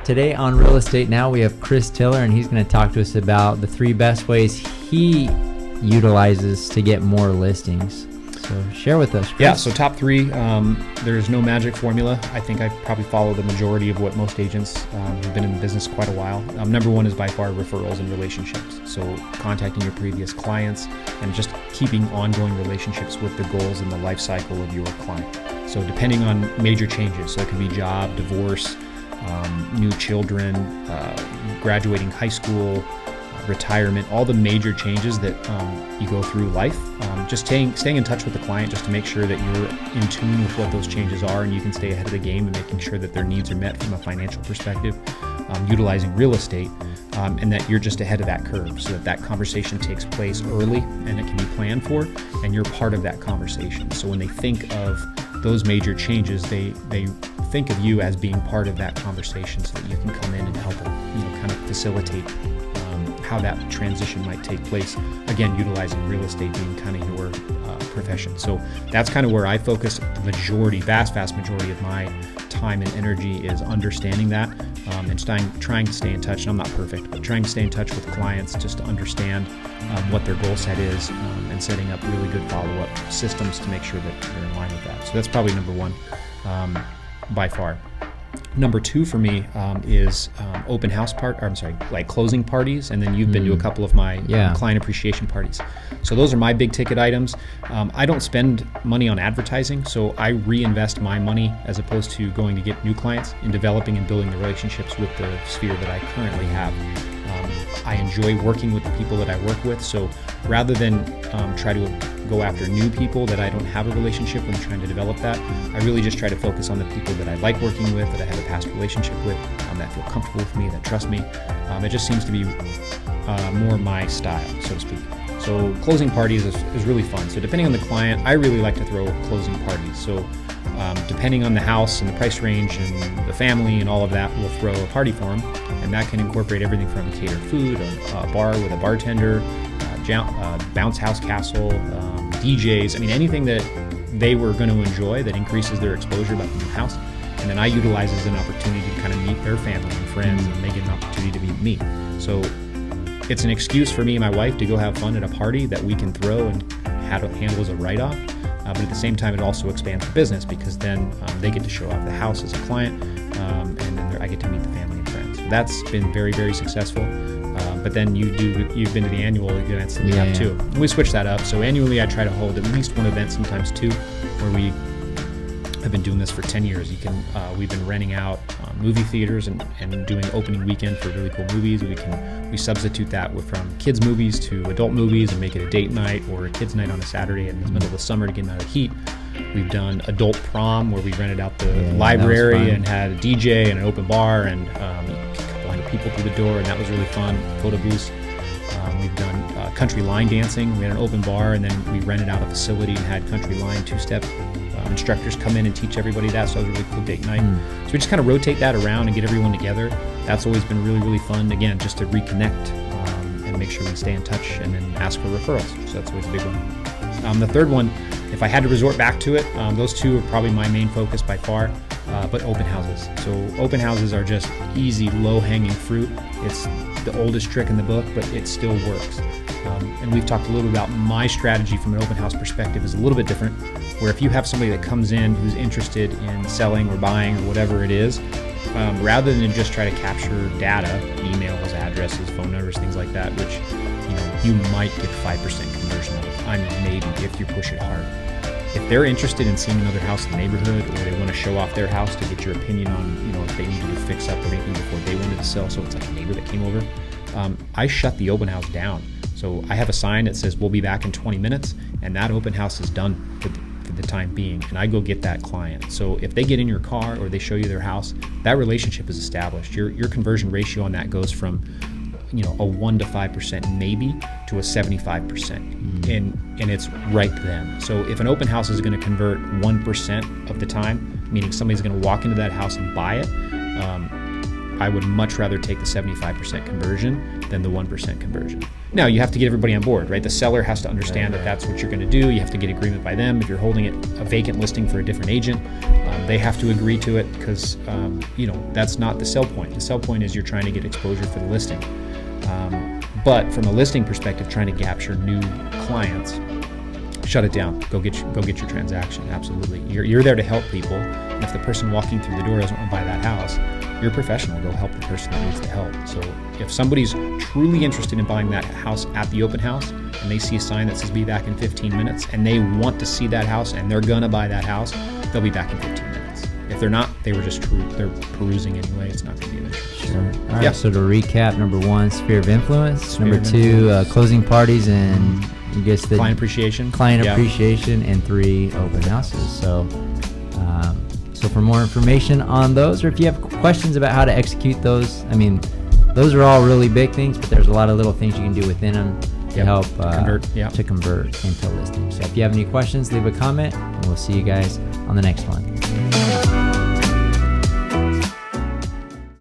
Today on Real Estate Now, we have Chris Tiller, and he's going to talk to us about the 3 best ways he utilizes to get more listings. So share with us, Chris. Yeah, so top 3, there's no magic formula. I think I probably follow the majority of what most agents who've been in the business quite a while. Number 1 is by far referrals and relationships. So contacting your previous clients and just keeping ongoing relationships with the goals and the life cycle of your client. So depending on major changes, so it could be job, divorce, new children, graduating high school, retirement, all the major changes that you go through life, just staying in touch with the client just to make sure that you're in tune with what those changes are and you can stay ahead of the game and making sure that their needs are met from a financial perspective, utilizing real estate, and that you're just ahead of that curve so that conversation takes place early and it can be planned for and you're part of that conversation. So when they think of those major changes, they think of you as being part of that conversation so that you can come in and help kind of facilitate how that transition might take place. Again, utilizing real estate being kind of your profession. So that's kind of where I focus. The vast majority of my time and energy is understanding that and trying to stay in touch. And I'm not perfect, but trying to stay in touch with clients just to understand what their goal set is and setting up really good follow-up systems to make sure that they're in line with that. So that's probably number 1 by far. Number 2 for me is open house like closing parties, and then you've been to a couple of my client appreciation parties. So those are my big ticket items. I don't spend money on advertising, so I reinvest my money as opposed to going to get new clients in developing and building the relationships with the sphere that I currently have. I enjoy working with the people that I work with, so rather than try to go after new people that I don't have a relationship with and trying to develop that, I really just try to focus on the people that I like working with, that I have a past relationship with, that feel comfortable with me, that trust me. It just seems to be more my style, so to speak. So closing parties is really fun. So depending on the client, I really like to throw closing parties. So depending on the house and the price range and the family and all of that, we'll throw a party for them. And that can incorporate everything from catered food, a bar with a bartender, bounce house castle, DJs. I mean, anything that they were going to enjoy that increases their exposure about the new house. And then I utilize it as an opportunity to kind of meet their family and friends, and they get an opportunity to meet me. So it's an excuse for me and my wife to go have fun at a party that we can throw and handle as a write-off. But at the same time, it also expands the business because then they get to show off the house as a client, and then I get to meet the family and friends. So that's been very, very successful. But then you've been to the annual events that we have too. And we switch that up. So annually, I try to hold at least 1 event, sometimes 2, where we have been doing this for 10 years. We've been renting out movie theaters and doing opening weekend for really cool movies. We substitute that from kids movies to adult movies and make it a date night or a kids night on a Saturday in the middle of the summer to get them out of the heat. We've done adult prom where we rented out the library and had a DJ and an open bar and a couple hundred people through the door, and that was really fun. Photo booths. We've done country line dancing. We had an open bar, and then we rented out a facility and had country line 2-step instructors come in and teach everybody that. So it was a really cool date night. So we just kind of rotate that around and get everyone together. That's always been really, really fun. Again, just to reconnect and make sure we stay in touch, and then ask for referrals. So that's always a big one. The third one, if I had to resort back to it, those 2 are probably my main focus by far, but open houses. So open houses are just easy, low-hanging fruit. It's the oldest trick in the book, but it still works. And we've talked a little about my strategy from an open house perspective is a little bit different, where if you have somebody that comes in who's interested in selling or buying or whatever it is, rather than just try to capture data, emails, addresses, phone numbers, things like that, which you might get 5% conversion out of. I mean, maybe if you push it hard. If they're interested in seeing another house in the neighborhood, or they want to show off their house to get your opinion on, if they need to do fix up or anything before they wanted to sell, so it's like a neighbor that came over, I shut the open house down. So I have a sign that says we'll be back in 20 minutes, and that open house is done for the time being, and I go get that client. So if they get in your car or they show you their house, that relationship is established. Your conversion ratio on that goes from a 1 to 5% maybe to a 75%, and it's right then. So if an open house is going to convert 1% of the time, meaning somebody's going to walk into that house and buy it, I would much rather take the 75% conversion than the 1% conversion. Now, you have to get everybody on board, right? The seller has to understand that that's what you're going to do. You have to get agreement by them. If you're holding a vacant listing for a different agent, they have to agree to it, because that's not the sell point. The sell point is you're trying to get exposure for the listing. But from a listing perspective, trying to capture new clients, shut it down. Go get your transaction. Absolutely. You're there to help people. And if the person walking through the door doesn't want to buy that house, you're a professional. Go help the person that needs the help. So if somebody's truly interested in buying that house at the open house, and they see a sign that says be back in 15 minutes, and they want to see that house and they're gonna buy that house, they'll be back in 15 minutes. If they're not, they're perusing anyway. It's not gonna be an issue. Sure. All right. So to recap, number 1, sphere of influence. Number 2, closing parties and I guess the client appreciation. Appreciation, and 3, open houses. So for more information on those, or if you have questions about how to execute those, I mean, those are all really big things, but there's a lot of little things you can do within them to help convert into listings. So if you have any questions, leave a comment, and we'll see you guys on the next one.